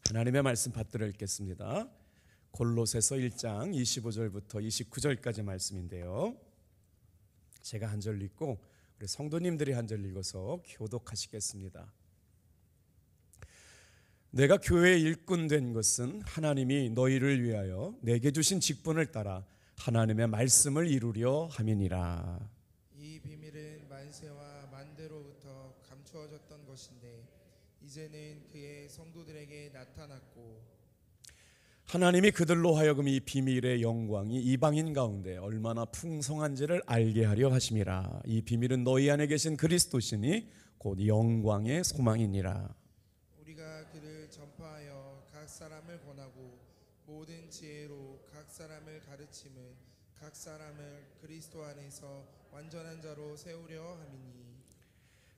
하나님의 말씀 받들어 읽겠습니다. 골로새서 1장 25절부터 29절까지 말씀인데요. 제가 한 절 읽고 우리 성도님들이 한 절 읽어서 교독하시겠습니다. 내가 교회의 일꾼 된 것은 하나님이 너희를 위하여 내게 주신 직분을 따라 하나님의 말씀을 이루려 함이니라. 이 비밀은 만세와 만대로부터 감추어졌던 것인데 이제는 그의 성도들에게 나타났고 하나님이 그들로 하여금 이 비밀의 영광이 이방인 가운데 얼마나 풍성한지를 알게 하려 하심이라. 이 비밀은 너희 안에 계신 그리스도시니 곧 영광의 소망이니라. 우리가 그를 전파하여 각 사람을 권하고 모든 지혜로 각 사람을 가르침은 각 사람을 그리스도 안에서 완전한 자로 세우려 함이니.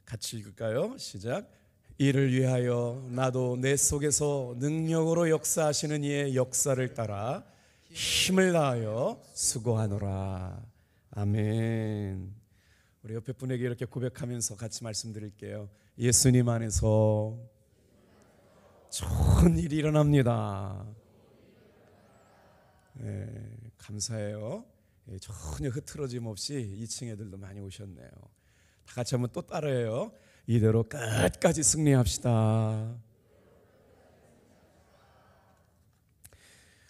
같이 읽을까요? 시작. 이를 위하여 나도 내 속에서 능력으로 역사하시는 이의 역사를 따라 힘을 다하여 수고하노라. 아멘. 우리 옆에 분에게 이렇게 고백하면서 같이 말씀드릴게요. 예수님 안에서 좋은 일이 일어납니다. 감사해요. 전혀 흐트러짐 없이 2층 애들도 많이 오셨네요. 다 같이 한번 또 따라해요. 이대로 끝까지 승리합시다.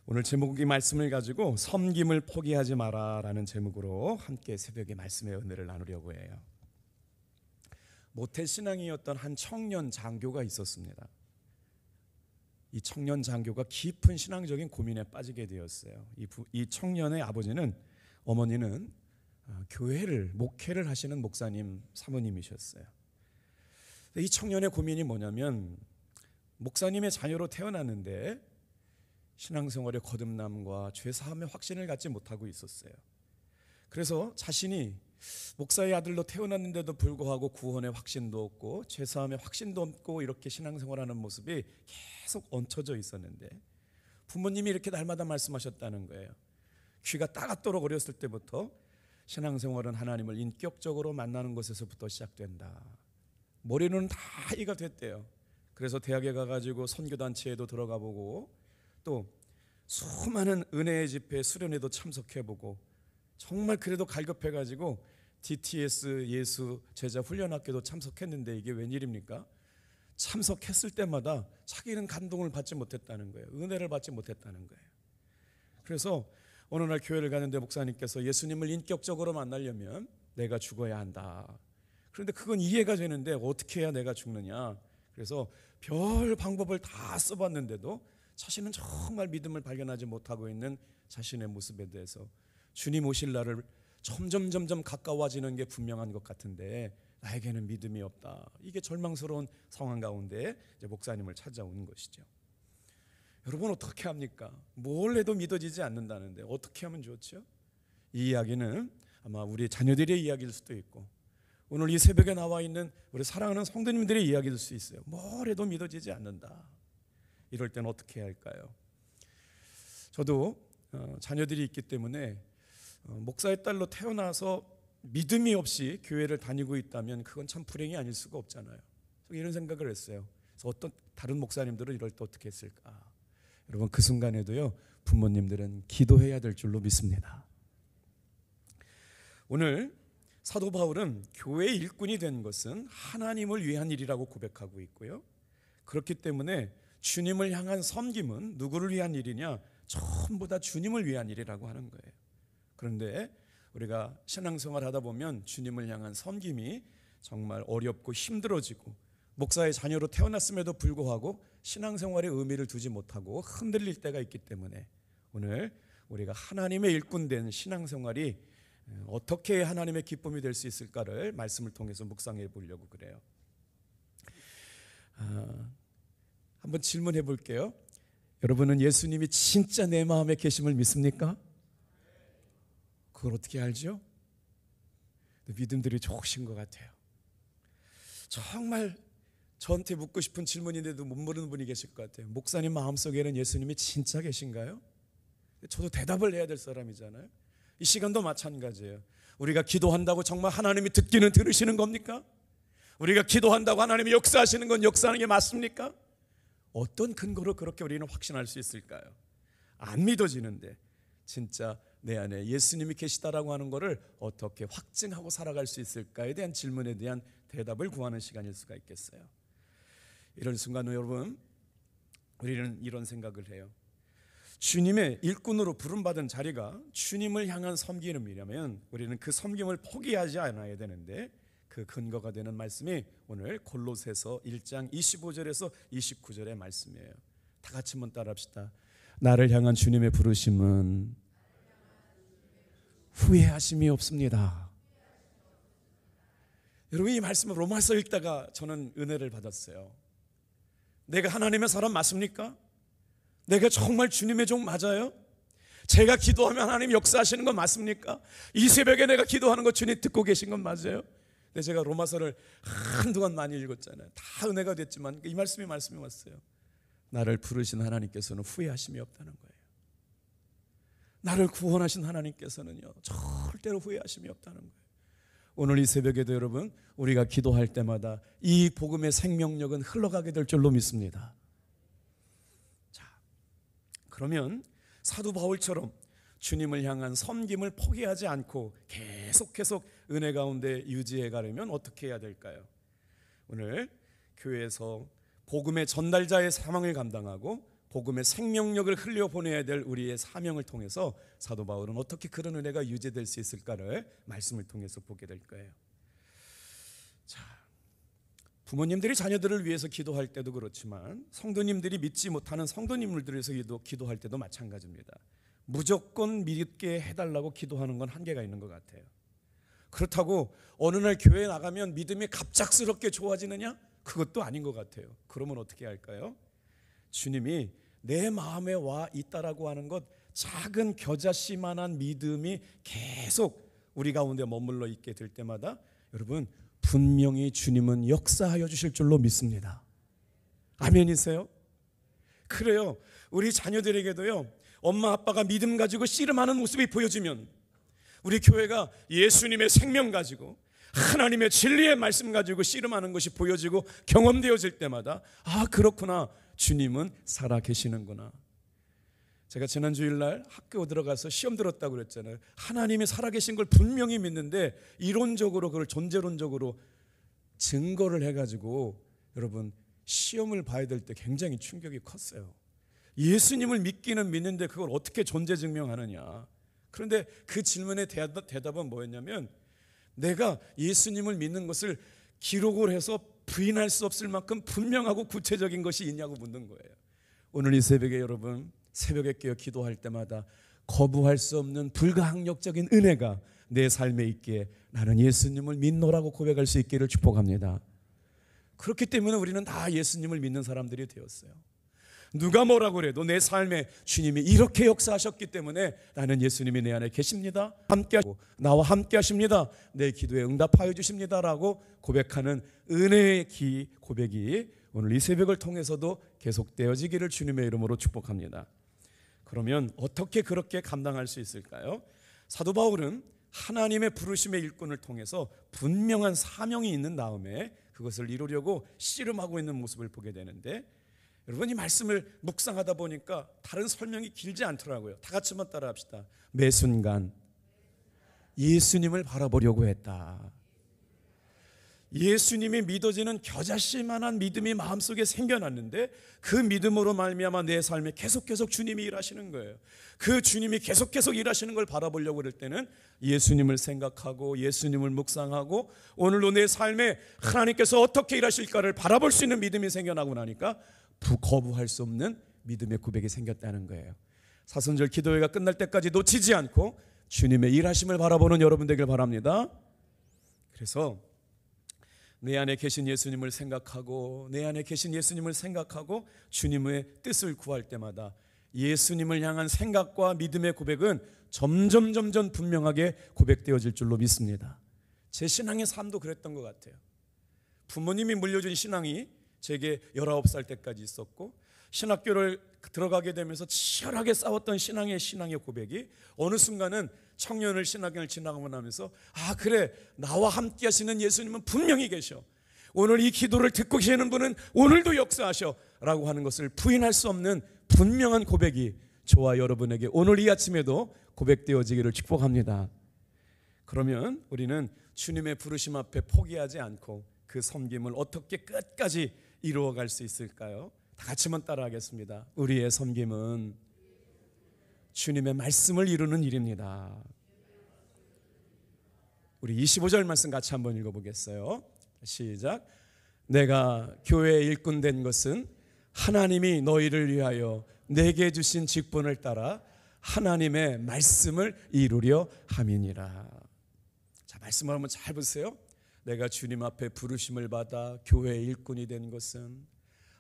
오늘 제목이 말씀을 가지고 섬김을 포기하지 마라 라는 제목으로 함께 새벽에 말씀의 은혜를 나누려고 해요. 모태신앙이었던 한 청년 장교가 있었습니다. 이 청년 장교가 깊은 신앙적인 고민에 빠지게 되었어요. 이 청년의 아버지는, 어머니는 교회를, 목회를 하시는 목사님 사모님이셨어요. 이 청년의 고민이 뭐냐면, 목사님의 자녀로 태어났는데 신앙생활의 거듭남과 죄사함의 확신을 갖지 못하고 있었어요. 그래서 자신이 목사의 아들로 태어났는데도 불구하고 구원의 확신도 없고 죄사함의 확신도 없고 이렇게 신앙생활하는 모습이 계속 얹혀져 있었는데, 부모님이 이렇게 날마다 말씀하셨다는 거예요. 귀가 따갑도록 어렸을 때부터 신앙생활은 하나님을 인격적으로 만나는 것에서부터 시작된다. 머리는 다 이해가 됐대요. 그래서 대학에 가가지고 선교단체에도 들어가 보고 또 수많은 은혜의 집회 수련회도 참석해보고 정말 그래도 갈급해가지고 DTS 예수 제자 훈련학교도 참석했는데 이게 웬일입니까? 참석했을 때마다 자기는 감동을 받지 못했다는 거예요. 은혜를 받지 못했다는 거예요. 그래서 어느 날 교회를 가는데 목사님께서 예수님을 인격적으로 만나려면 내가 죽어야 한다. 그런데 그건 이해가 되는데 어떻게 해야 내가 죽느냐. 그래서 별 방법을 다 써봤는데도 자신은 정말 믿음을 발견하지 못하고 있는 자신의 모습에 대해서 주님 오실 날을 점점 가까워지는 게 분명한 것 같은데 나에게는 믿음이 없다. 이게 절망스러운 상황 가운데 이제 목사님을 찾아오는 것이죠. 여러분 어떻게 합니까? 뭘 해도 믿어지지 않는다는데 어떻게 하면 좋죠? 이 이야기는 아마 우리 자녀들의 이야기일 수도 있고 오늘 이 새벽에 나와 있는 우리 사랑하는 성도님들의 이야기일 수 있어요. 뭘 해도 믿어지지 않는다. 이럴 때는 어떻게 해야 할까요? 저도 자녀들이 있기 때문에 목사의 딸로 태어나서 믿음이 없이 교회를 다니고 있다면 그건 참 불행이 아닐 수가 없잖아요. 이런 생각을 했어요. 그래서 어떤 다른 목사님들은 이럴 때 어떻게 했을까? 여러분 그 순간에도요 부모님들은 기도해야 될 줄로 믿습니다. 오늘 사도 바울은 교회의 일꾼이 된 것은 하나님을 위한 일이라고 고백하고 있고요. 그렇기 때문에 주님을 향한 섬김은 누구를 위한 일이냐? 전부 다 주님을 위한 일이라고 하는 거예요. 그런데 우리가 신앙생활 하다 보면 주님을 향한 섬김이 정말 어렵고 힘들어지고 목사의 자녀로 태어났음에도 불구하고 신앙생활에 의미를 두지 못하고 흔들릴 때가 있기 때문에 오늘 우리가 하나님의 일꾼된 신앙생활이 어떻게 하나님의 기쁨이 될 수 있을까를 말씀을 통해서 묵상해 보려고 그래요. 한번 질문해 볼게요. 여러분은 예수님이 진짜 내 마음에 계심을 믿습니까? 그걸 어떻게 알죠? 믿음들이 좋으신 것 같아요. 정말 저한테 묻고 싶은 질문인데도 못 물은 분이 계실 것 같아요. 목사님 마음속에는 예수님이 진짜 계신가요? 저도 대답을 해야 될 사람이잖아요. 이 시간도 마찬가지예요. 우리가 기도한다고 정말 하나님이 듣기는 들으시는 겁니까? 우리가 기도한다고 하나님이 역사하시는 건 역사하는 게 맞습니까? 어떤 근거로 그렇게 우리는 확신할 수 있을까요? 안 믿어지는데 진짜 내 안에 예수님이 계시다라고 하는 것을 어떻게 확증하고 살아갈 수 있을까에 대한 질문에 대한 대답을 구하는 시간일 수가 있겠어요. 이런 순간 여러분, 우리는 이런 생각을 해요. 주님의 일꾼으로 부름받은 자리가 주님을 향한 섬김이라면 우리는 그 섬김을 포기하지 않아야 되는데, 그 근거가 되는 말씀이 오늘 골로새서 1장 25절에서 29절의 말씀이에요. 다 같이 한번 따라합시다. 나를 향한 주님의 부르심은 후회하심이 없습니다. 여러분, 이 말씀을 로마서 읽다가 저는 은혜를 받았어요. 내가 하나님의 사람 맞습니까? 내가 정말 주님의 종 맞아요? 제가 기도하면 하나님 역사하시는 건 맞습니까? 이 새벽에 내가 기도하는 거 주님 듣고 계신 건 맞아요? 근데 제가 로마서를 한동안 많이 읽었잖아요. 다 은혜가 됐지만 이 말씀이 왔어요. 나를 부르신 하나님께서는 후회하심이 없다는 거예요. 나를 구원하신 하나님께서는요, 절대로 후회하심이 없다는 거예요. 오늘 이 새벽에도 여러분, 우리가 기도할 때마다 이 복음의 생명력은 흘러가게 될 줄로 믿습니다. 자, 그러면 사도 바울처럼 주님을 향한 섬김을 포기하지 않고 계속 은혜 가운데 유지해 가려면 어떻게 해야 될까요? 오늘 교회에서 복음의 전달자의 사명을 감당하고 복음의 생명력을 흘려보내야 될 우리의 사명을 통해서 사도 바울은 어떻게 그런 은혜가 유지될 수 있을까를 말씀을 통해서 보게 될 거예요. 자, 부모님들이 자녀들을 위해서 기도할 때도 그렇지만 성도님들이 믿지 못하는 성도님들을 위해서 기도할 때도 마찬가지입니다. 무조건 믿게 해달라고 기도하는 건 한계가 있는 것 같아요. 그렇다고 어느 날 교회에 나가면 믿음이 갑작스럽게 좋아지느냐? 그것도 아닌 것 같아요. 그러면 어떻게 할까요? 주님이 내 마음에 와 있다라고 하는 것, 작은 겨자씨만한 믿음이 계속 우리 가운데 머물러 있게 될 때마다 여러분, 분명히 주님은 역사하여 주실 줄로 믿습니다. 아멘이세요? 그래요. 우리 자녀들에게도요, 엄마 아빠가 믿음 가지고 씨름하는 모습이 보여지면 우리 교회가 예수님의 생명 가지고 하나님의 진리의 말씀 가지고 씨름하는 것이 보여지고 경험되어질 때마다, 아, 그렇구나, 주님은 살아 계시는구나. 제가 지난 주일날 학교 들어가서 시험 들었다고 그랬잖아요. 하나님이 살아계신 걸 분명히 믿는데 이론적으로, 그걸 존재론적으로 증거를 해가지고 여러분, 시험을 봐야 될 때 굉장히 충격이 컸어요. 예수님을 믿기는 믿는데 그걸 어떻게 존재 증명하느냐. 그런데 그 질문의 대답은 뭐였냐면, 내가 예수님을 믿는 것을 기록을 해서 부인할 수 없을 만큼 분명하고 구체적인 것이 있냐고 묻는 거예요. 오늘 이 새벽에 여러분, 새벽에 깨어 기도할 때마다 거부할 수 없는 불가항력적인 은혜가 내 삶에 있기에 나는 예수님을 믿노라고 고백할 수 있기를 축복합니다. 그렇기 때문에 우리는 다 예수님을 믿는 사람들이 되었어요. 누가 뭐라고 그래도 내 삶에 주님이 이렇게 역사하셨기 때문에 나는 예수님이 내 안에 계십니다, 함께하고 나와 함께 하십니다, 내 기도에 응답하여 주십니다라고 고백하는 은혜의 고백이 오늘 이 새벽을 통해서도 계속되어지기를 주님의 이름으로 축복합니다. 그러면 어떻게 그렇게 감당할 수 있을까요? 사도 바울은 하나님의 부르심의 일꾼을 통해서 분명한 사명이 있는 다음에 그것을 이루려고 씨름하고 있는 모습을 보게 되는데, 여러분, 이 말씀을 묵상하다 보니까 다른 설명이 길지 않더라고요. 다 같이 한번 따라합시다. 매 순간 예수님을 바라보려고 했다. 예수님이 믿어지는 겨자씨만한 믿음이 마음속에 생겨났는데 그 믿음으로 말미암아 내 삶에 계속 주님이 일하시는 거예요. 그 주님이 계속 일하시는 걸 바라보려고 그럴 때는 예수님을 생각하고 예수님을 묵상하고 오늘도 내 삶에 하나님께서 어떻게 일하실까를 바라볼 수 있는 믿음이 생겨나고 나니까 거부할 수 없는 믿음의 고백이 생겼다는 거예요. 사순절 기도회가 끝날 때까지 놓치지 않고 주님의 일하심을 바라보는 여러분 되길 바랍니다. 그래서 내 안에 계신 예수님을 생각하고 내 안에 계신 예수님을 생각하고 주님의 뜻을 구할 때마다 예수님을 향한 생각과 믿음의 고백은 점점 분명하게 고백되어질 줄로 믿습니다. 제 신앙의 삶도 그랬던 것 같아요. 부모님이 물려준 신앙이 제게 19살 때까지 있었고, 신학교를 들어가게 되면서 치열하게 싸웠던 신앙의 고백이 어느 순간은 청년을 신학년을 지나가고 나면서, 아, 그래, 나와 함께 하시는 예수님은 분명히 계셔. 오늘 이 기도를 듣고 계시는 분은 오늘도 역사하셔 라고 하는 것을 부인할 수 없는 분명한 고백이 저와 여러분에게 오늘 이 아침에도 고백되어지기를 축복합니다. 그러면 우리는 주님의 부르심 앞에 포기하지 않고 그 섬김을 어떻게 끝까지 이루어갈 수 있을까요? 다 같이 한번 따라하겠습니다. 우리의 섬김은 주님의 말씀을 이루는 일입니다. 우리 25절 말씀 같이 한번 읽어보겠어요. 시작. 내가 교회의 일꾼 된 것은 하나님이 너희를 위하여 내게 주신 직분을 따라 하나님의 말씀을 이루려 함이니라. 자, 말씀을 한번 잘 보세요. 내가 주님 앞에 부르심을 받아 교회의 일꾼이 된 것은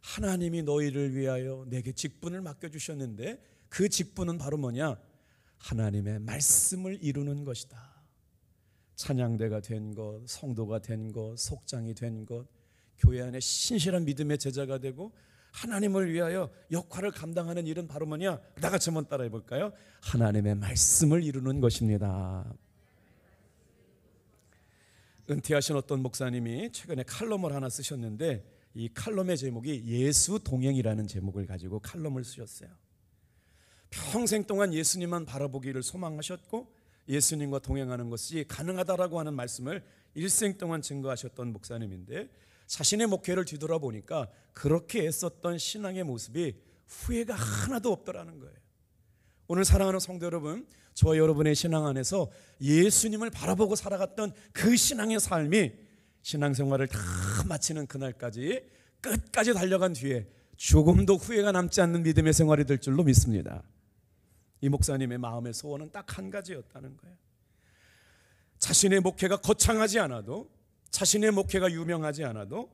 하나님이 너희를 위하여 내게 직분을 맡겨주셨는데 그 직분은 바로 뭐냐? 하나님의 말씀을 이루는 것이다. 찬양대가 된 것, 성도가 된 것, 속장이 된 것, 교회 안에 신실한 믿음의 제자가 되고 하나님을 위하여 역할을 감당하는 일은 바로 뭐냐? 다 같이 한번 따라해 볼까요? 하나님의 말씀을 이루는 것입니다. 은퇴하신 어떤 목사님이 최근에 칼럼을 하나 쓰셨는데 이 칼럼의 제목이 예수 동행이라는 제목을 가지고 칼럼을 쓰셨어요. 평생 동안 예수님만 바라보기를 소망하셨고 예수님과 동행하는 것이 가능하다라고 하는 말씀을 일생 동안 증거하셨던 목사님인데 자신의 목회를 뒤돌아보니까 그렇게 애썼던 신앙의 모습이 후회가 하나도 없더라는 거예요. 오늘 사랑하는 성도 여러분, 저와 여러분의 신앙 안에서 예수님을 바라보고 살아갔던 그 신앙의 삶이 신앙생활을 다 마치는 그날까지 끝까지 달려간 뒤에 조금도 후회가 남지 않는 믿음의 생활이 될 줄로 믿습니다. 이 목사님의 마음의 소원은 딱 한 가지였다는 거예요. 자신의 목회가 거창하지 않아도, 자신의 목회가 유명하지 않아도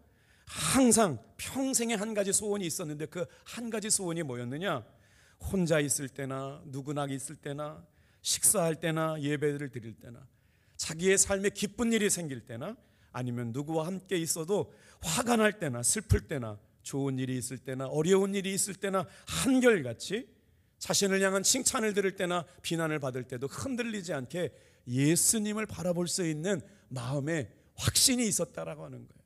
항상 평생에 한 가지 소원이 있었는데 그 한 가지 소원이 뭐였느냐? 혼자 있을 때나 누구나 있을 때나 식사할 때나 예배를 드릴 때나 자기의 삶에 기쁜 일이 생길 때나 아니면 누구와 함께 있어도 화가 날 때나 슬플 때나 좋은 일이 있을 때나 어려운 일이 있을 때나 한결같이 자신을 향한 칭찬을 들을 때나 비난을 받을 때도 흔들리지 않게 예수님을 바라볼 수 있는 마음에 확신이 있었다라고 하는 거예요.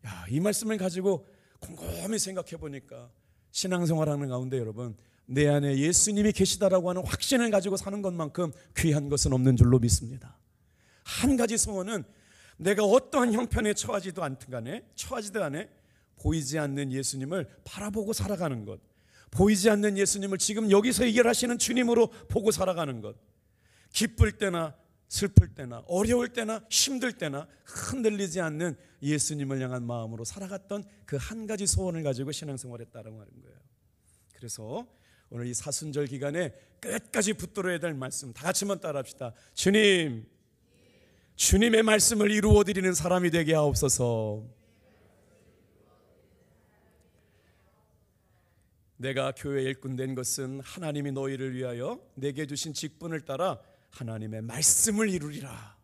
야, 이 말씀을 가지고 곰곰이 생각해 보니까 신앙생활하는 가운데 여러분, 내 안에 예수님이 계시다라고 하는 확신을 가지고 사는 것만큼 귀한 것은 없는 줄로 믿습니다. 한 가지 소원은 내가 어떠한 형편에 처하지도 않든 간에 처하지도 않에 보이지 않는 예수님을 바라보고 살아가는 것, 보이지 않는 예수님을 지금 여기서 해결하시는 주님으로 보고 살아가는 것, 기쁠 때나 슬플 때나 어려울 때나 힘들 때나 흔들리지 않는 예수님을 향한 마음으로 살아갔던 그 한 가지 소원을 가지고 신앙생활했다라고 하는 거예요. 그래서 오늘 이 사순절 기간에 끝까지 붙들어야 될 말씀 다 같이 한번 따라합시다. 주님, 주님의 말씀을 이루어 드리는 사람이 되게 하옵소서. 내가 교회 일꾼 된 것은 하나님이 너희를 위하여 내게 주신 직분을 따라 하나님의 말씀을 이루리라.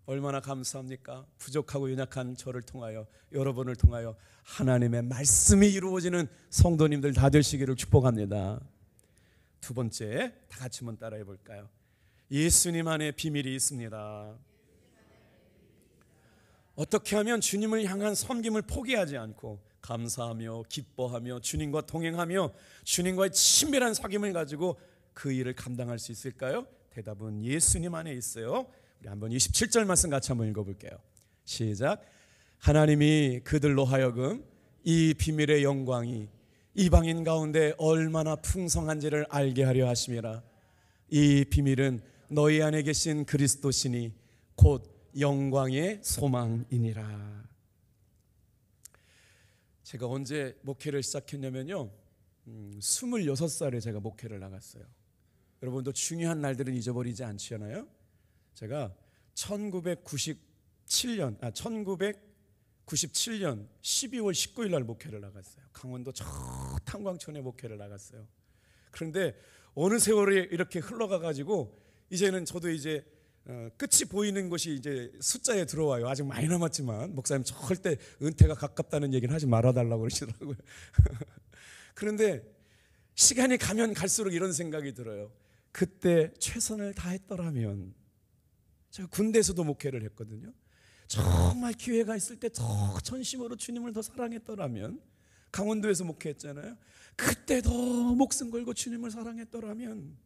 얼마나 감사합니까? 부족하고 연약한 저를 통하여, 여러분을 통하여 하나님의 말씀이 이루어지는 성도님들 다 되시기를 축복합니다. 두 번째, 다 같이 한번 따라해 볼까요? 예수님 안에 비밀이 있습니다. 어떻게 하면 주님을 향한 섬김을 포기하지 않고 감사하며 기뻐하며 주님과 동행하며 주님과의 친밀한 사귐을 가지고 그 일을 감당할 수 있을까요? 대답은 예수님 안에 있어요. 우리 한번 27절 말씀 같이 한번 읽어볼게요. 시작. 하나님이 그들로 하여금 이 비밀의 영광이 이방인 가운데 얼마나 풍성한지를 알게 하려 하심이라. 이 비밀은 너희 안에 계신 그리스도시니 곧 영광의 소망이니라. 제가 언제 목회를 시작했냐면요, 26살에 제가 목회를 나갔어요. 여러분도 중요한 날들은 잊어버리지 않잖아요. 제가 1997년 12월 19일 날 목회를 나갔어요. 강원도 저 탄광촌에 목회를 나갔어요. 그런데 어느 세월이 이렇게 흘러가가지고 이제는 저도 이제 끝이 보이는 것이 이제 숫자에 들어와요. 아직 많이 남았지만 목사님 절대 은퇴가 가깝다는 얘기는 하지 말아달라고 그러시더라고요. 그런데 시간이 가면 갈수록 이런 생각이 들어요. 그때 최선을 다했더라면, 제가 군대에서도 목회를 했거든요. 정말 기회가 있을 때 더 전심으로 주님을 더 사랑했더라면, 강원도에서 목회했잖아요. 그때도 목숨 걸고 주님을 사랑했더라면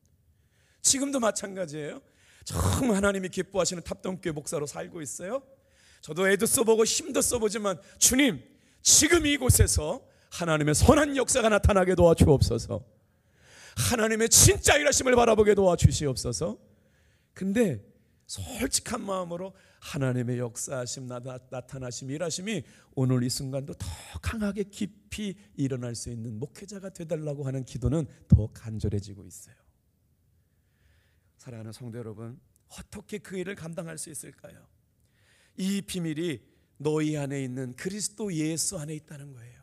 지금도 마찬가지예요. 정말 하나님이 기뻐하시는 탑동교회 목사로 살고 있어요. 저도 애도 써보고 힘도 써보지만 주님, 지금 이곳에서 하나님의 선한 역사가 나타나게 도와주옵소서. 하나님의 진짜 일하심을 바라보게 도와주시옵소서. 근데 솔직한 마음으로 하나님의 역사하심, 나타나심, 일하심이 오늘 이 순간도 더 강하게 깊이 일어날 수 있는 목회자가 되달라고 하는 기도는 더 간절해지고 있어요. 사랑하는 성도 여러분, 어떻게 그 일을 감당할 수 있을까요? 이 비밀이 너희 안에 있는 그리스도 예수 안에 있다는 거예요.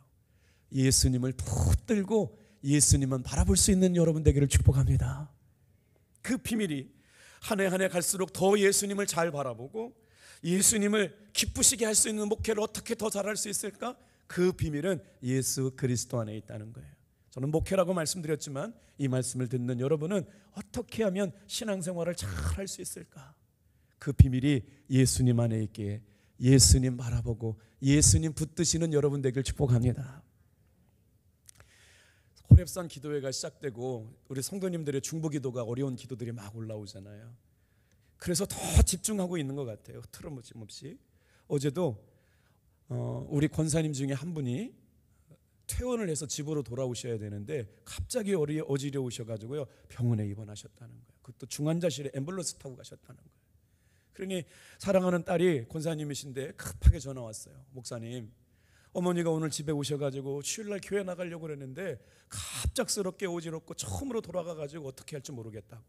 예수님을 붙들고 예수님만 바라볼 수 있는 여러분 되기를 축복합니다. 그 비밀이 한 해 한 해 갈수록 더 예수님을 잘 바라보고 예수님을 기쁘시게 할 수 있는 목회를 어떻게 더 잘할 수 있을까? 그 비밀은 예수 그리스도 안에 있다는 거예요. 저는 목회라고 말씀드렸지만 이 말씀을 듣는 여러분은 어떻게 하면 신앙생활을 잘 할 수 있을까? 그 비밀이 예수님 안에 있기에 예수님 바라보고 예수님 붙드시는 여러분 되길 축복합니다. 호렙산 기도회가 시작되고 우리 성도님들의 중보기도가 어려운 기도들이 막 올라오잖아요. 그래서 더 집중하고 있는 것 같아요. 틀어짐없이. 어제도 우리 권사님 중에 한 분이 퇴원을 해서 집으로 돌아오셔야 되는데 갑자기 어지러우셔가지고요 병원에 입원하셨다는 거예요. 그것도 중환자실에 앰뷸런스 타고 가셨다는 거예요. 그러니 사랑하는 딸이 권사님이신데 급하게 전화 왔어요. 목사님, 어머니가 오늘 집에 오셔가지고 주일날 교회 나가려고 그랬는데 갑작스럽게 어지럽고 처음으로 돌아가가지고 어떻게 할지 모르겠다고.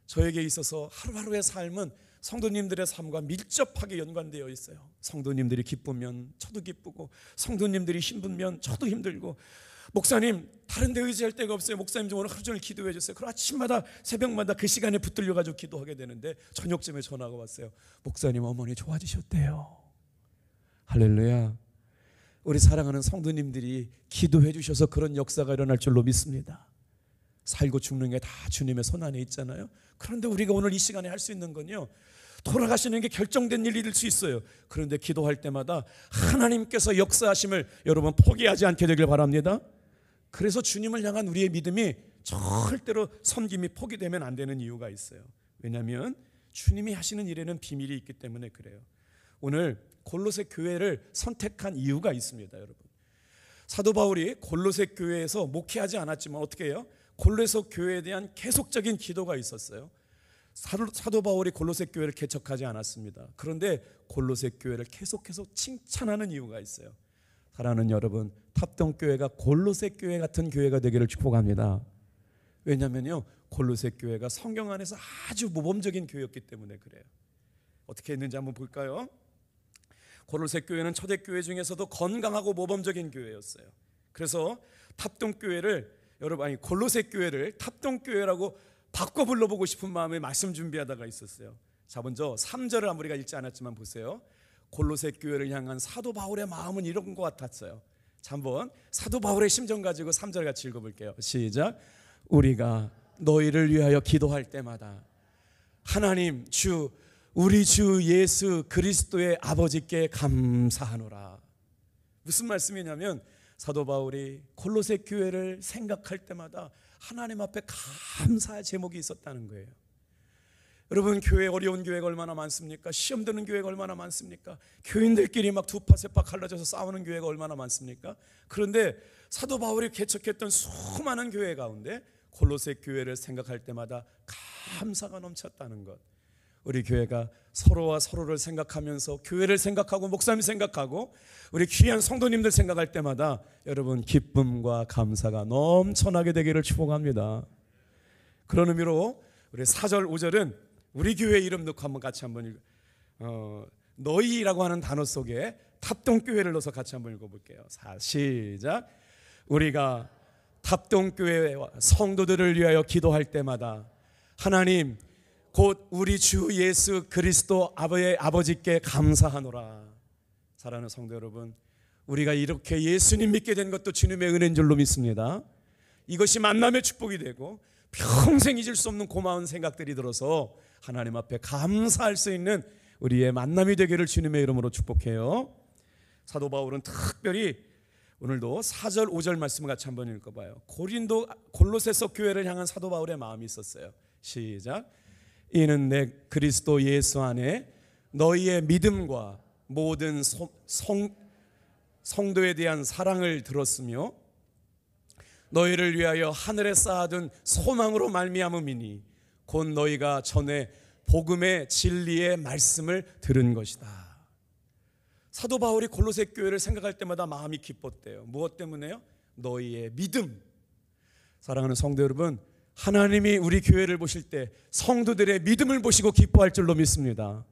저에게 있어서 하루하루의 삶은 성도님들의 삶과 밀접하게 연관되어 있어요. 성도님들이 기쁘면 저도 기쁘고 성도님들이 힘들면 저도 힘들고, 목사님 다른 데 의지할 데가 없어요. 목사님 좀 오늘 하루 종일 기도해 주세요. 그럼 아침마다 새벽마다 그 시간에 붙들려가지고 기도하게 되는데 저녁쯤에 전화가 왔어요. 목사님 어머니 좋아지셨대요. 할렐루야. 우리 사랑하는 성도님들이 기도해 주셔서 그런 역사가 일어날 줄로 믿습니다. 살고 죽는 게 다 주님의 손 안에 있잖아요. 그런데 우리가 오늘 이 시간에 할 수 있는 건요, 돌아가시는 게 결정된 일일 수 있어요. 그런데 기도할 때마다 하나님께서 역사하심을 여러분 포기하지 않게 되길 바랍니다. 그래서 주님을 향한 우리의 믿음이 절대로 섬김이 포기되면 안 되는 이유가 있어요. 왜냐하면 주님이 하시는 일에는 비밀이 있기 때문에 그래요. 오늘 골로새 교회를 선택한 이유가 있습니다. 여러분, 사도 바울이 골로새 교회에서 목회하지 않았지만 어떻게 해요? 골로새 교회에 대한 계속적인 기도가 있었어요. 사도 바울이 골로새 교회를 개척하지 않았습니다. 그런데 골로새 교회를 계속해서 칭찬하는 이유가 있어요. 사랑하는 여러분, 탑동교회가 골로새 교회 같은 교회가 되기를 축복합니다. 왜냐하면요, 골로새 교회가 성경 안에서 아주 모범적인 교회였기 때문에 그래요. 어떻게 했는지 한번 볼까요? 골로새 교회는 초대교회 중에서도 건강하고 모범적인 교회였어요. 그래서 탑동교회를 골로새 교회를 탑동교회라고 바꿔 불러보고 싶은 마음에 말씀 준비하다가 있었어요. 자, 먼저 3절을 한번 우리가 읽지 않았지만 보세요. 골로새 교회를 향한 사도 바울의 마음은 이런 것 같았어요. 자, 한번 사도 바울의 심정 가지고 3절 같이 읽어볼게요. 시작. 우리가 너희를 위하여 기도할 때마다 하나님 우리 주 예수 그리스도의 아버지께 감사하노라. 무슨 말씀이냐면 사도 바울이 골로새 교회를 생각할 때마다 하나님 앞에 감사의 제목이 있었다는 거예요. 여러분, 교회 어려운 교회가 얼마나 많습니까? 시험 드는 교회가 얼마나 많습니까? 교인들끼리 막 두파 세파 갈라져서 싸우는 교회가 얼마나 많습니까? 그런데 사도 바울이 개척했던 수많은 교회 가운데 골로새 교회를 생각할 때마다 감사가 넘쳤다는 것. 우리 교회가 서로와 서로를 생각하면서 교회를 생각하고 목사님 생각하고 우리 귀한 성도님들 생각할 때마다 여러분 기쁨과 감사가 넘쳐나게 되기를 축복합니다. 그런 의미로 우리 4절 5절은 우리 교회 이름 넣고 한번 같이 한번 너희라고 하는 단어 속에 탑동교회를 넣어서 같이 한번 읽어볼게요. 시작. 우리가 탑동교회 성도들을 위하여 기도할 때마다 하나님 곧 우리 주 예수 그리스도 아버지께 감사하노라. 사랑하는 성도 여러분, 우리가 이렇게 예수님 믿게 된 것도 주님의 은혜인 줄로 믿습니다. 이것이 만남의 축복이 되고 평생 잊을 수 없는 고마운 생각들이 들어서 하나님 앞에 감사할 수 있는 우리의 만남이 되기를 주님의 이름으로 축복해요. 사도 바울은 특별히 오늘도 4절 5절 말씀을 같이 한번 읽어봐요. 골로새서 교회를 향한 사도 바울의 마음이 있었어요. 시작. 이는 내 그리스도 예수 안에 너희의 믿음과 모든 성도에 대한 사랑을 들었으며 너희를 위하여 하늘에 쌓아둔 소망으로 말미암음이니 곧 너희가 전에 복음의 진리의 말씀을 들은 것이다. 사도 바울이 골로새 교회를 생각할 때마다 마음이 기뻤대요. 무엇 때문에요? 너희의 믿음. 사랑하는 성도 여러분, 하나님이 우리 교회를 보실 때 성도들의 믿음을 보시고 기뻐할 줄로 믿습니다.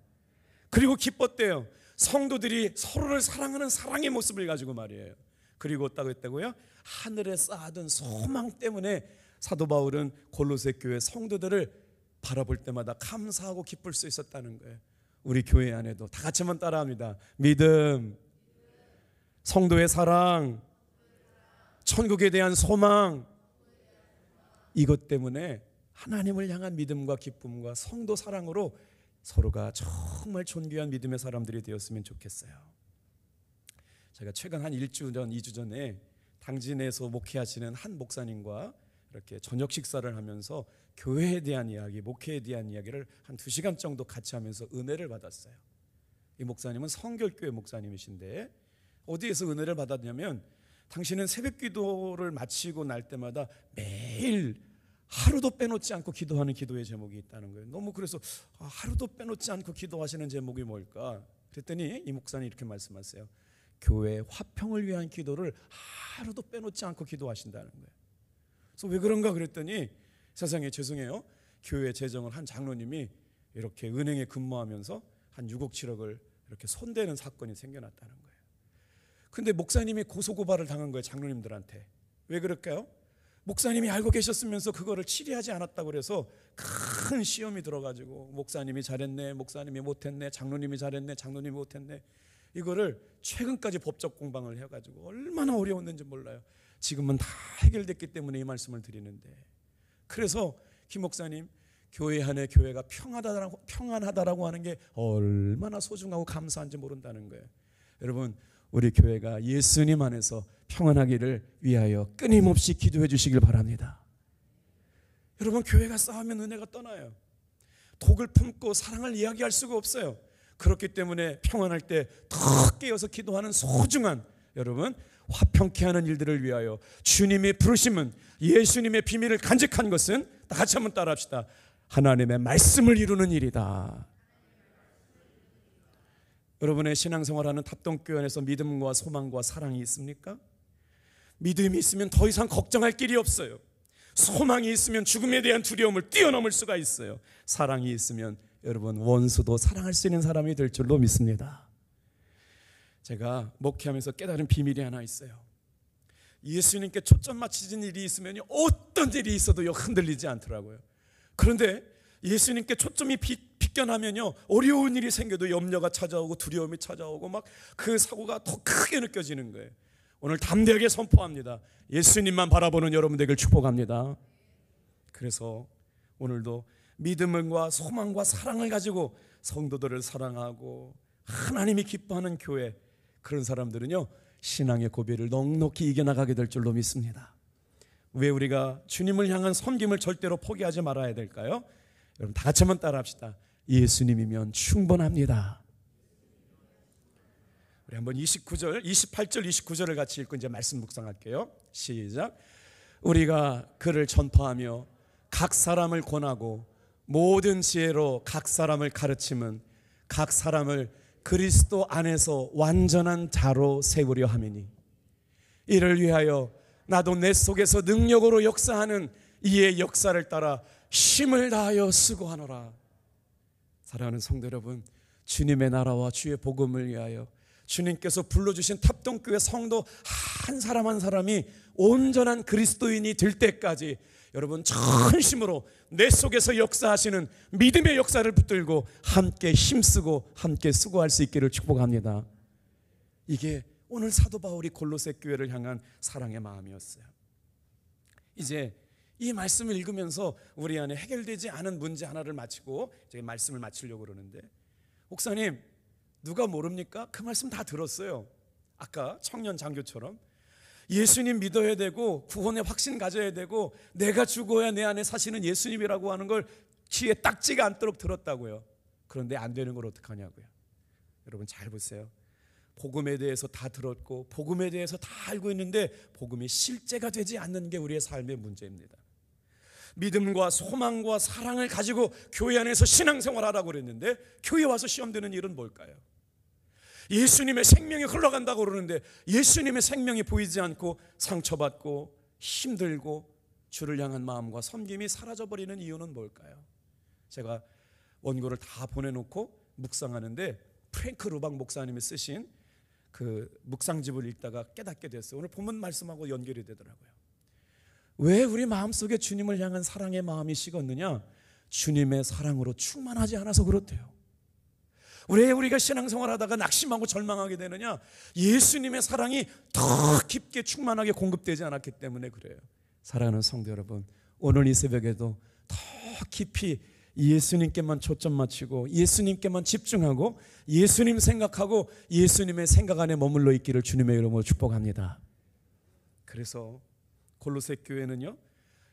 그리고 기뻤대요. 성도들이 서로를 사랑하는 사랑의 모습을 가지고 말이에요. 그리고 어떻다고 했다고요? 하늘에 쌓아둔 소망 때문에 사도 바울은 골로새 교회 성도들을 바라볼 때마다 감사하고 기쁠 수 있었다는 거예요. 우리 교회 안에도 다 같이 한번 따라합니다. 믿음, 성도의 사랑, 천국에 대한 소망, 이것 때문에 하나님을 향한 믿음과 기쁨과 성도 사랑으로 서로가 정말 존귀한 믿음의 사람들이 되었으면 좋겠어요. 제가 최근 한 1주 전, 2주 전에 당진에서 목회하시는 한 목사님과 이렇게 저녁 식사를 하면서 교회에 대한 이야기, 목회에 대한 이야기를 한 2시간 정도 같이 하면서 은혜를 받았어요. 이 목사님은 성결교회 목사님이신데 어디에서 은혜를 받았냐면 당신은 새벽 기도를 마치고 날 때마다 매일 하루도 빼놓지 않고 기도하는 기도의 제목이 있다는 거예요. 너무 그래서 하루도 빼놓지 않고 기도하시는 제목이 뭘까? 그랬더니 이 목사님이 이렇게 말씀하세요. 교회 화평을 위한 기도를 하루도 빼놓지 않고 기도하신다는 거예요. 그래서 왜 그런가 그랬더니 세상에 죄송해요. 교회 재정을 한 장로님이 이렇게 은행에 근무하면서 한 6억 7억을 이렇게 손대는 사건이 생겨났다는 거예요. 근데 목사님이 고소고발을 당한 거예요. 장로님들한테. 왜 그럴까요? 목사님이 알고 계셨으면서 그거를 치리하지 않았다고 그래서 큰 시험이 들어가지고 목사님이 잘했네, 목사님이 못했네, 장로님이 잘했네, 장로님이 못했네. 이거를 최근까지 법적 공방을 해가지고 얼마나 어려웠는지 몰라요. 지금은 다 해결됐기 때문에 이 말씀을 드리는데, 그래서 김 목사님, 교회 안에 교회가 평안하다라고 하는 게 얼마나 소중하고 감사한지 모른다는 거예요. 여러분, 우리 교회가 예수님 안에서 평안하기를 위하여 끊임없이 기도해 주시길 바랍니다. 여러분, 교회가 싸우면 은혜가 떠나요. 독을 품고 사랑을 이야기할 수가 없어요. 그렇기 때문에 평안할 때 더 깨어서 기도하는 소중한, 여러분, 화평케 하는 일들을 위하여 주님의 부르심은, 예수님의 비밀을 간직한 것은, 다 같이 한번 따라합시다. 하나님의 말씀을 이루는 일이다. 여러분의 신앙생활하는 탑동교회 안에서 믿음과 소망과 사랑이 있습니까? 믿음이 있으면 더 이상 걱정할 길이 없어요. 소망이 있으면 죽음에 대한 두려움을 뛰어넘을 수가 있어요. 사랑이 있으면 여러분 원수도 사랑할 수 있는 사람이 될 줄로 믿습니다. 제가 목회하면서 깨달은 비밀이 하나 있어요. 예수님께 초점 맞춰진 일이 있으면 어떤 일이 있어도 흔들리지 않더라고요. 그런데 예수님께 초점이 비껴나면요, 어려운 일이 생겨도 염려가 찾아오고 두려움이 찾아오고 막 그 사고가 더 크게 느껴지는 거예요. 오늘 담대하게 선포합니다. 예수님만 바라보는 여러분 되길 축복합니다. 그래서 오늘도 믿음과 소망과 사랑을 가지고 성도들을 사랑하고 하나님이 기뻐하는 교회, 그런 사람들은요 신앙의 고비를 넉넉히 이겨나가게 될 줄로 믿습니다. 왜 우리가 주님을 향한 섬김을 절대로 포기하지 말아야 될까요? 여러분 다 같이 한번 따라합시다. 예수님이면 충분합니다. 우리 한번 28절 29절을 같이 읽고 이제 말씀 묵상할게요. 시작. 우리가 그를 전파하며 각 사람을 권하고 모든 지혜로 각 사람을 가르침은 각 사람을 그리스도 안에서 완전한 자로 세우려 함이니, 이를 위하여 나도 내 속에서 능력으로 역사하는 이의 역사를 따라 힘을 다하여 수고하노라. 사랑하는 성도 여러분, 주님의 나라와 주의 복음을 위하여 주님께서 불러주신 탑동교회 성도 한 사람 한 사람이 온전한 그리스도인이 될 때까지 여러분 전심으로 내 속에서 역사하시는 믿음의 역사를 붙들고 함께 힘쓰고 함께 수고할 수 있기를 축복합니다. 이게 오늘 사도 바울이 골로새 교회를 향한 사랑의 마음이었어요. 이제 이 말씀을 읽으면서 우리 안에 해결되지 않은 문제 하나를 마치고 제가 말씀을 마치려고 그러는데, 목사님 누가 모릅니까? 그 말씀 다 들었어요. 아까 청년 장교처럼 예수님 믿어야 되고 구원의 확신 가져야 되고 내가 죽어야 내 안에 사시는 예수님이라고 하는 걸 귀에 딱지가 않도록 들었다고요. 그런데 안 되는 걸 어떡하냐고요. 여러분 잘 보세요. 복음에 대해서 다 들었고 복음에 대해서 다 알고 있는데 복음이 실제가 되지 않는 게 우리의 삶의 문제입니다. 믿음과 소망과 사랑을 가지고 교회 안에서 신앙생활하라고 그랬는데 교회 와서 시험 드는 일은 뭘까요? 예수님의 생명이 흘러간다고 그러는데 예수님의 생명이 보이지 않고 상처받고 힘들고 주를 향한 마음과 섬김이 사라져버리는 이유는 뭘까요? 제가 원고를 다 보내놓고 묵상하는데 프랭크 루박 목사님이 쓰신 그 묵상집을 읽다가 깨닫게 됐어요. 오늘 본문 말씀하고 연결이 되더라고요. 왜 우리 마음속에 주님을 향한 사랑의 마음이 식었느냐? 주님의 사랑으로 충만하지 않아서 그렇대요. 왜 우리가 신앙생활하다가 낙심하고 절망하게 되느냐? 예수님의 사랑이 더 깊게 충만하게 공급되지 않았기 때문에 그래요. 사랑하는 성도 여러분, 오늘 이 새벽에도 더 깊이 예수님께만 초점 맞추고 예수님께만 집중하고 예수님 생각하고 예수님의 생각 안에 머물러 있기를 주님의 이름으로 축복합니다. 그래서 골로새 교회는요,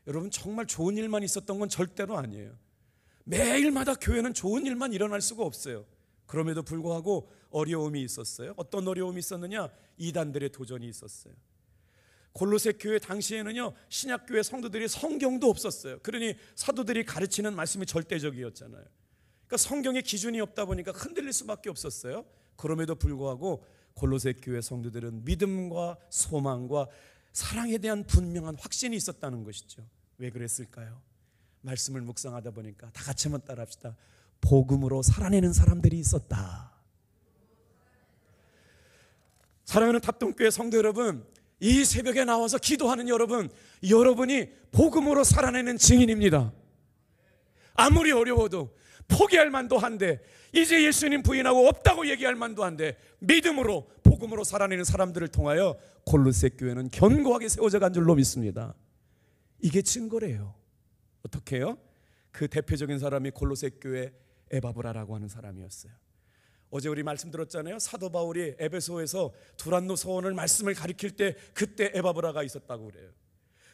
여러분 정말 좋은 일만 있었던 건 절대로 아니에요. 매일마다 교회는 좋은 일만 일어날 수가 없어요. 그럼에도 불구하고 어려움이 있었어요. 어떤 어려움이 있었느냐? 이단들의 도전이 있었어요. 골로새 교회 당시에는요, 신약교회 성도들이 성경도 없었어요. 그러니 사도들이 가르치는 말씀이 절대적이었잖아요. 그러니까 성경에 기준이 없다 보니까 흔들릴 수밖에 없었어요. 그럼에도 불구하고 골로새 교회 성도들은 믿음과 소망과 사랑에 대한 분명한 확신이 있었다는 것이죠. 왜 그랬을까요? 말씀을 묵상하다 보니까 다 같이 한번 따라합시다. 복음으로 살아내는 사람들이 있었다. 사랑하는 탑동교회 성도 여러분, 이 새벽에 나와서 기도하는 여러분, 여러분이 복음으로 살아내는 증인입니다. 아무리 어려워도 포기할 만도 한데 이제 예수님 부인하고 없다고 얘기할 만도 한데 믿음으로 복음으로 살아내는 사람들을 통하여 골로새 교회는 견고하게 세워져 간 줄로 믿습니다. 이게 증거래요. 어떻게 해요? 그 대표적인 사람이 골로새 교회 에바브라라고 하는 사람이었어요. 어제 우리 말씀 들었잖아요. 사도 바울이 에베소에서 두란노 서원을 말씀을 가리킬 때 그때 에바브라가 있었다고 그래요.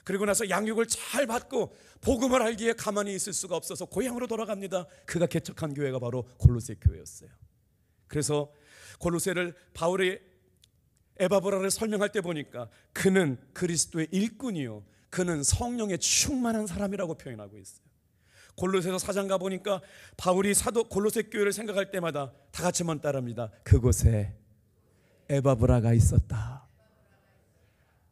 그리고 나서 양육을 잘 받고 복음을 알기에 가만히 있을 수가 없어서 고향으로 돌아갑니다. 그가 개척한 교회가 바로 골로새 교회였어요. 그래서 골로새를 바울이 에바브라를 설명할 때 보니까 그는 그리스도의 일꾼이요 그는 성령에 충만한 사람이라고 표현하고 있어요. 골로새서 4장 가보니까 바울이 사도 골로새 교회를 생각할 때마다 다 같이 한번 따라합니다. 그곳에 에바브라가 있었다.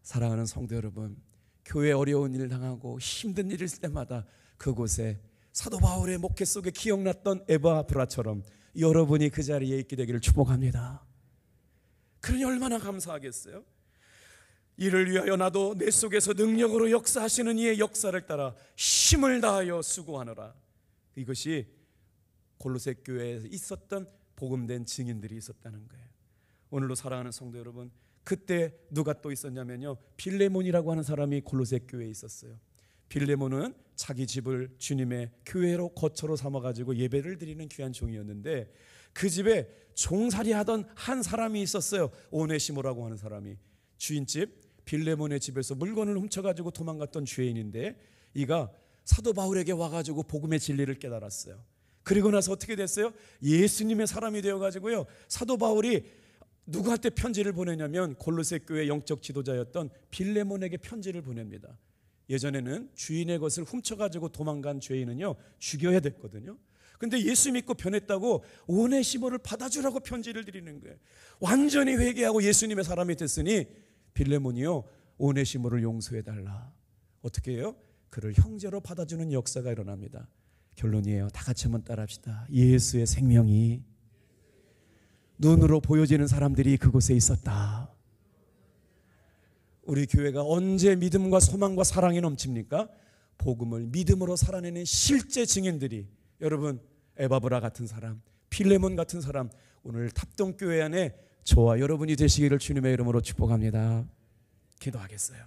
사랑하는 성도 여러분, 교회 어려운 일을 당하고 힘든 일을 있을 때마다 그곳에 사도 바울의 목회 속에 기억났던 에바브라처럼 여러분이 그 자리에 있게 되기를 축복합니다. 그러니 얼마나 감사하겠어요? 이를 위하여 나도 내 속에서 능력으로 역사하시는 이의 역사를 따라 힘을 다하여 수고하노라. 이것이 골로새 교회에 있었던 복음된 증인들이 있었다는 거예요. 오늘도 사랑하는 성도 여러분, 그때 누가 또 있었냐면요, 빌레몬이라고 하는 사람이 골로새 교회에 있었어요. 빌레몬은 자기 집을 주님의 교회로 거처로 삼아가지고 예배를 드리는 귀한 종이었는데 그 집에 종살이 하던 한 사람이 있었어요. 오네시모라고 하는 사람이. 주인집 빌레몬의 집에서 물건을 훔쳐가지고 도망갔던 죄인인데 이가 사도 바울에게 와가지고 복음의 진리를 깨달았어요. 그리고 나서 어떻게 됐어요? 예수님의 사람이 되어가지고요, 사도 바울이 누구한테 편지를 보내냐면 골로새 교회 영적 지도자였던 빌레몬에게 편지를 보냅니다. 예전에는 주인의 것을 훔쳐가지고 도망간 죄인은요 죽여야 됐거든요. 근데 예수 믿고 변했다고 오네시모를 받아주라고 편지를 드리는 거예요. 완전히 회개하고 예수님의 사람이 됐으니 빌레몬이요 오네시모를 용서해달라. 어떻게 해요? 그를 형제로 받아주는 역사가 일어납니다. 결론이에요. 다 같이 한번 따라합시다. 예수의 생명이 눈으로 보여지는 사람들이 그곳에 있었다. 우리 교회가 언제 믿음과 소망과 사랑이 넘칩니까? 복음을 믿음으로 살아내는 실제 증인들이, 여러분 에바브라 같은 사람, 빌레몬 같은 사람, 오늘 탑동교회 안에 저와 여러분이 되시기를 주님의 이름으로 축복합니다. 기도하겠어요.